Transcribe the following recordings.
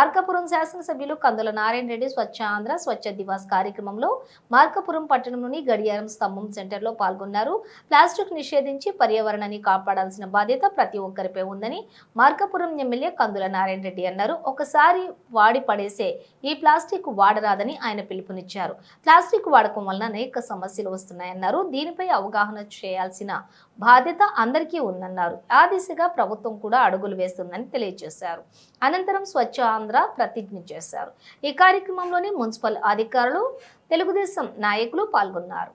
మార్కాపురం శాసనసభ్యులు కందుల నారాయణ రెడ్డి స్వచ్ఛ ఆంధ్ర స్వచ్ఛ దివాస్ కార్యక్రమంలో మార్కాపురం పట్టణంలోని గడియారం స్తంభం సెంటర్లో పాల్గొన్నారు. ప్లాస్టిక్ నిషేధించి పర్యావరణాన్ని కాపాడాల్సిన బాధ్యత ప్రతి ఒక్కరిపై ఉందని మార్కాపురం ఎమ్మెల్యే కందుల నారాయణ రెడ్డి అన్నారు. ఒకసారి వాడి పడేసే ఈ ప్లాస్టిక్ వాడరాదని ఆయన పిలుపునిచ్చారు. ప్లాస్టిక్ వాడకం వలన అనేక సమస్యలు వస్తున్నాయన్నారు. దీనిపై అవగాహన చేయాల్సిన బాధ్యత అందరికీ ఉందన్నారు. ఆ దిశగా ప్రభుత్వం కూడా అడుగులు వేస్తుందని తెలియజేశారు. అనంతరం స్వచ్ఛ ఆంధ్ర ప్రతిజ్ఞ చేశారు. ఈ కార్యక్రమంలోని మున్సిపల్ అధికారులు, తెలుగుదేశం నాయకులు పాల్గొన్నారు.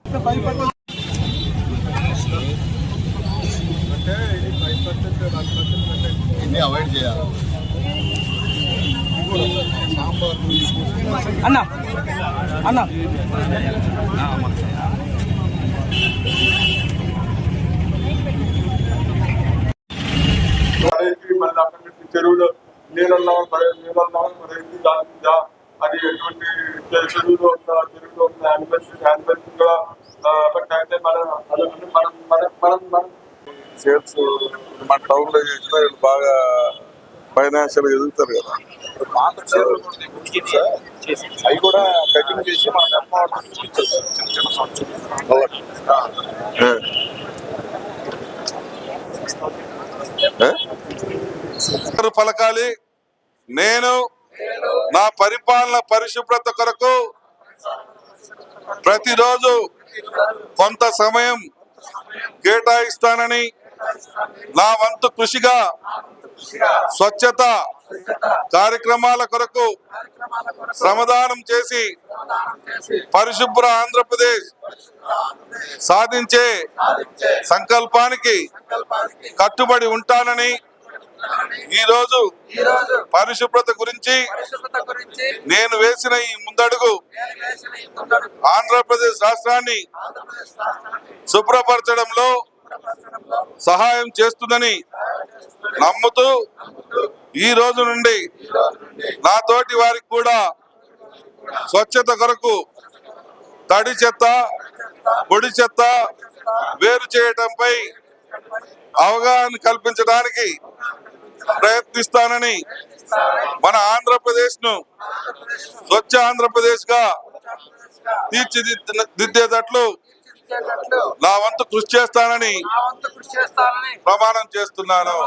చెరువులో నీళ్ళన్నా మరి అది ఎటువంటి చెరువులో ఉన్న యానిమల్స్ కూడా ఎఫెక్ట్ అయితే మనం సేల్స్ మన టౌన్ లో చేసిన వీళ్ళు బాగా ఫైనాన్షియల్ ఎదుగుతారు కదా. పాత చెరువులు అవి కూడా కటింగ్ చేసి మనం పలకాలి. నేను నా పరిపాలన పరిశుభ్రత కొరకు ప్రతిరోజు కొంత సమయం కేటాయిస్తానని, నా వంతు కృషిగా స్వచ్ఛత కార్యక్రమాల కొరకు శ్రమదానం చేసి పరిశుభ్ర ఆంధ్రప్రదేశ్ సాధించే సంకల్పానికి కట్టుబడి ఉంటానని, ఈరోజు పరిశుభ్రత గురించి నేను వేసిన ఈ ముందడుగు ఆంధ్రప్రదేశ్ రాష్ట్రాన్ని శుభ్రపరచడంలో సహాయం చేస్తుందని నమ్ముతూ ఈ రోజు నుండి నా తోటి వారికి కూడా స్వచ్ఛత కొరకు తడి చెత్త, పొడి చెత్త వేరు చేయడంపై అవగాహన కల్పించడానికి ప్రయత్నిస్తానని, మన ఆంధ్రప్రదేశ్ ను స్వచ్ఛ ఆంధ్రప్రదేశ్ గా తీర్చిదిద్దేటట్లు నా వంతు కృషి చేస్తానని ప్రమాణం చేస్తున్నాను.